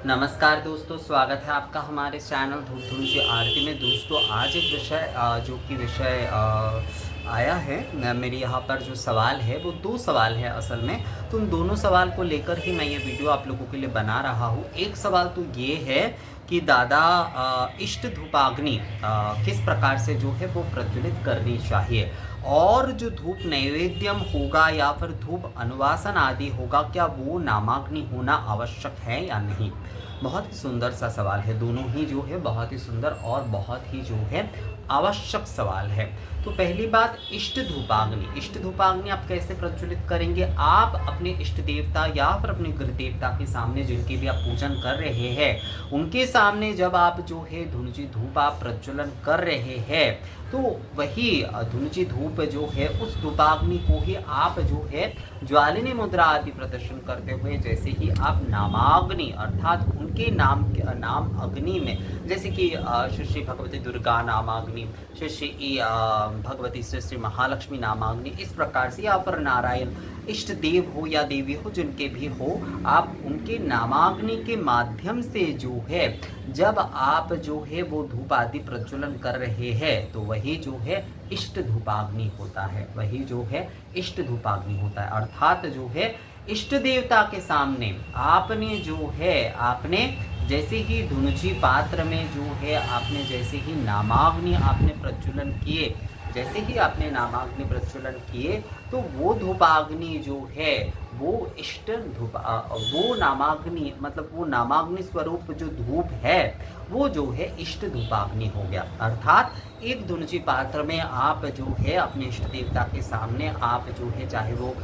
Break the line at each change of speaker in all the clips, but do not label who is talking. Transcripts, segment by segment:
नमस्कार दोस्तों, स्वागत है आपका हमारे चैनल धूप धूम की आरती में। दोस्तों आज एक विषय जो कि विषय आया है। मेरी यहाँ पर जो सवाल है वो दो सवाल है असल में। तो उन दोनों सवाल को लेकर ही मैं ये वीडियो आप लोगों के लिए बना रहा हूँ। एक सवाल तो ये है कि दादा इष्ट धूपाग्नि किस प्रकार से जो है वो प्रज्वलित करनी चाहिए, और जो धूप नैवेद्यम होगा या फिर धूप अनुवासन आदि होगा, क्या वो नामाग्नि होना आवश्यक है या नहीं। बहुत ही सुंदर सा सवाल है, दोनों ही जो है बहुत ही सुंदर और बहुत ही जो है आवश्यक सवाल है। तो पहली बात, इष्ट धूपाग्नि आप कैसे प्रज्वलित करेंगे। आप अपने इष्ट देवता या फिर अपने गृह देवता के सामने जिनके भी आप पूजन कर रहे हैं, उनके सामने जब आप जो है धुनुची धूप आप प्रज्वलन कर रहे हैं, तो वही धुनुची धूप जो है उस धूपाग्नि को ही आप जो है ज्वालिनी मुद्रा आदि प्रदर्शन करते हुए, जैसे कि आप नामाग्नि अर्थात उनके नाम अग्नि में, जैसे कि श्री श्री भगवती दुर्गा नामाग्नि, श्री श्री भगवती श्री श्री महालक्ष्मी नामाग्नि, इस प्रकार से, या फिर नारायण इष्ट देव हो या देवी हो जिनके भी हो, आप उनके नामाग्नि के माध्यम से जो है जब आप जो है वो धूप आदि प्रज्वलन कर रहे हैं, तो वही जो है इष्ट धूपाग्नि होता है। वही जो है इष्ट धूपाग्नि होता है, अर्थात जो है इष्ट देवता के सामने आपने जो है आपने जैसे ही धुनुची पात्र में जो है आपने जैसे ही नामाग्नि आपने प्रज्वलन किए, जैसे ही आपने नामाग्नि प्रज्वलन किए, तो वो धूपाग्नि जो है वो इष्ट धूप वो नामाग्नि मतलब वो नामाग्नि स्वरूप जो धूप है वो जो है इष्ट धूपाग्नि हो गया। अर्थात एक धुनुची पात्र में आप जो है अपने इष्ट देवता के सामने आप जो है, चाहे वो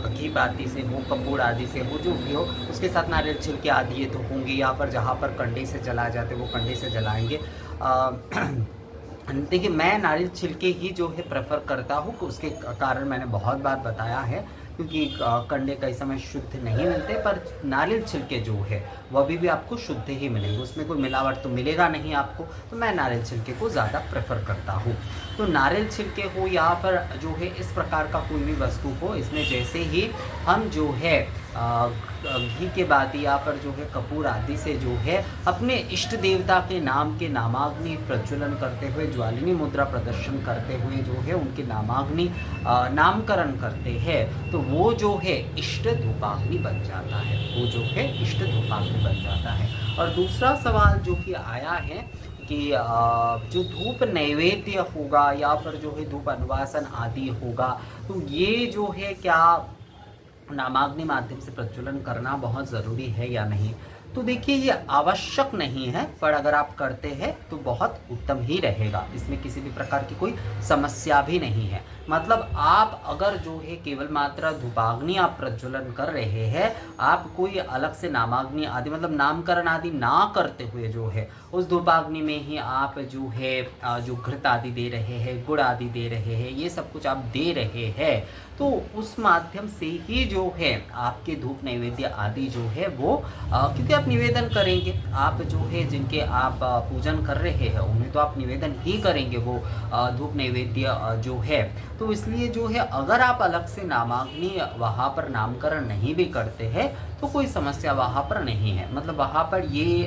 घी आदि से हो, कपूर आदि से हो, जो भी हो, उसके साथ नारियल छिलके आदि ये तो होंगे, यहाँ पर जहाँ पर कंडे से जलाए जाते वो कंडे से जलाएंगे। देखिए, मैं नारियल छिलके ही जो है प्रेफर करता हूँ, उसके कारण मैंने बहुत बार बताया है, क्योंकि कंडे कई समय शुद्ध नहीं मिलते, पर नारियल छिलके जो है वह भी आपको शुद्ध ही मिलेंगे, उसमें कोई मिलावट तो मिलेगा नहीं आपको। तो मैं नारियल छिलके को ज़्यादा प्रेफर करता हूँ। तो नारियल छिलके हो या फिर जो है इस प्रकार का कोई भी वस्तु हो, इसमें जैसे ही हम जो है घी के बाद या फिर जो है कपूर आदि से जो है अपने इष्ट देवता के नाम के नामाग्नि प्रज्वलन करते हुए, ज्वालिनी मुद्रा प्रदर्शन करते हुए जो है उनके नामाग्नि नामकरण करते हैं, तो वो जो है इष्ट धूपाग्नि बन जाता है। वो जो है इष्ट धूपाग्नि बन जाता है। और दूसरा सवाल जो कि आया है कि जो धूप नैवेद्य होगा या फिर जो है धूप अनुवासन आदि होगा, तो ये जो है क्या नामाग्नि माध्यम से प्रज्वलन करना बहुत ज़रूरी है या नहीं। तो देखिए, ये आवश्यक नहीं है, पर अगर आप करते हैं तो बहुत उत्तम ही रहेगा, इसमें किसी भी प्रकार की कोई समस्या भी नहीं है। मतलब आप अगर जो है केवल मात्र धूपाग्नि आप प्रज्वलन कर रहे हैं, आप कोई अलग से नामाग्नि आदि मतलब नामकरण आदि ना करते हुए जो है उस धूपाग्नि में ही आप जो है जो घृत आदि दे रहे हैं, गुड़ आदि दे रहे हैं, ये सब कुछ आप दे रहे हैं, तो उस माध्यम से ही जो है आपके धूप नैवेद्य आदि जो है वो क्योंकि आप निवेदन करेंगे, आप जो है जिनके आप पूजन कर रहे हैं उन्हें तो आप निवेदन ही करेंगे वो धूप नैवेद्य जो है। तो इसलिए जो है अगर आप अलग से नामाग्नि वहाँ पर नामकरण नहीं भी करते हैं तो कोई समस्या वहाँ पर नहीं है, मतलब वहाँ पर ये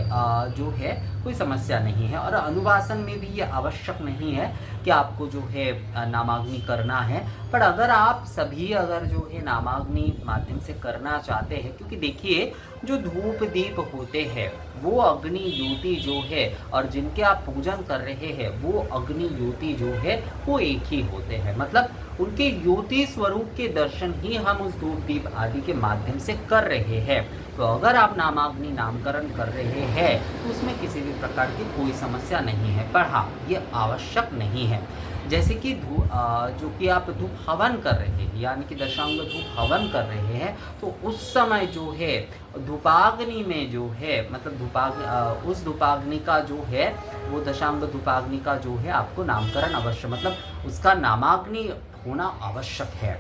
जो है कोई समस्या नहीं है। और अनुवासन में भी ये आवश्यक नहीं है कि आपको जो है नामाग्नि करना है, पर अगर आप सभी अगर जो है नामाग्नि माध्यम से करना चाहते हैं, क्योंकि देखिए जो धूप दीप होते हैं वो अग्नि ज्योति जो है, और जिनके आप पूजन कर रहे हैं वो अग्नि ज्योति जो है वो एक ही होते हैं, मतलब उनके ज्योति स्वरूप के दर्शन ही हम उस धूप दीप आदि के माध्यम से कर रहे हैं। तो अगर आप नामाग्नि नामकरण कर रहे हैं तो उसमें किसी भी प्रकार की कोई समस्या नहीं है, पर हाँ ये आवश्यक नहीं है। जैसे कि जो कि आप धूप हवन कर रहे हैं, यानी कि दशांग धूप हवन कर रहे हैं, तो उस समय जो है धूपाग्नि में जो है मतलब उस धूपाग्नि का जो है वो दशांग धूपाग्नि का जो है आपको नामकरण अवश्य, मतलब उसका नामाग्नि होना आवश्यक है।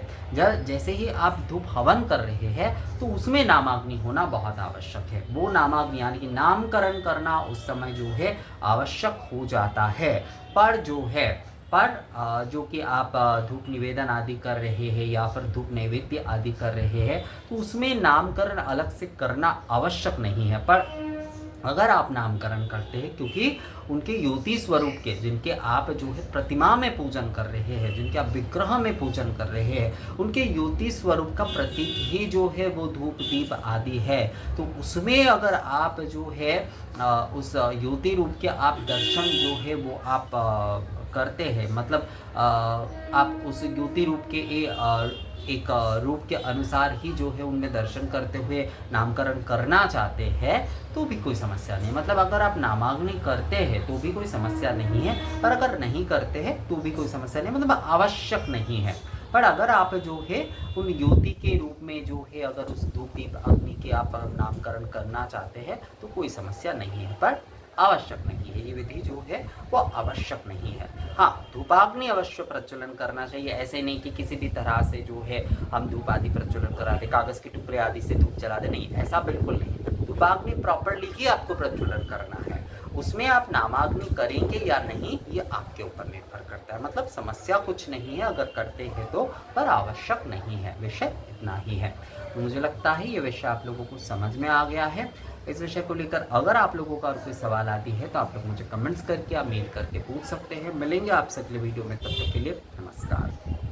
जैसे ही आप धूप हवन कर रहे हैं तो उसमें नामाग्नि होना बहुत आवश्यक है। वो नामाग्नि यानी कि नामकरण करना उस समय जो है आवश्यक हो जाता है। पर जो है पर जो कि आप धूप निवेदन आदि कर रहे हैं या फिर धूप नैवेद्य आदि कर रहे हैं, तो उसमें नामकरण अलग से करना आवश्यक नहीं है। पर अगर आप नामकरण करते हैं, क्योंकि उनके ज्योति स्वरूप के, जिनके आप जो है प्रतिमा में पूजन कर रहे हैं, जिनके आप विग्रह में पूजन कर रहे हैं, उनके ज्योति स्वरूप का प्रतीक ही जो है वो धूप दीप आदि है, तो उसमें अगर आप जो है उस ज्योति रूप के आप दर्शन जो है वो आप करते हैं, मतलब आप उस ज्योति रूप के एक रूप के अनुसार ही जो है उनमें दर्शन करते हुए नामकरण करना चाहते हैं, तो भी कोई समस्या नहीं। मतलब अगर आप नामाग्नि करते हैं तो भी कोई समस्या नहीं है, पर अगर नहीं करते हैं तो भी कोई समस्या नहीं, मतलब आवश्यक नहीं है। पर अगर आप जो है उन ज्योति के रूप में जो है अगर उस धूप दीप अग्नि के आप नामकरण करना चाहते हैं तो कोई समस्या नहीं है, पर आवश्यक नहीं है। ये विधि जो है वो आवश्यक नहीं है। हाँ, धूपाग्नि अवश्य प्रज्वलन करना चाहिए। ऐसे नहीं कि किसी भी तरह से जो है हम धूप आदि प्रज्वलन करा दे, कागज के टुकड़े आदि से धूप जला दे, नहीं, ऐसा बिल्कुल नहीं। धूपाग्नि प्रॉपरली ही आपको प्रज्वलन करना है। उसमें आप नामाग्नि करेंगे या नहीं ये आपके ऊपर निर्भर करता है। मतलब समस्या कुछ नहीं है अगर करते हैं तो, पर आवश्यक नहीं है। विषय इतना ही है। तो मुझे लगता है ये विषय आप लोगों को समझ में आ गया है। इस विषय को लेकर अगर आप लोगों का और कोई सवाल आती है तो आप लोग मुझे कमेंट्स करके या मेल करके पूछ सकते हैं। मिलेंगे आपसे अगले वीडियो में, तब तक के लिए नमस्कार।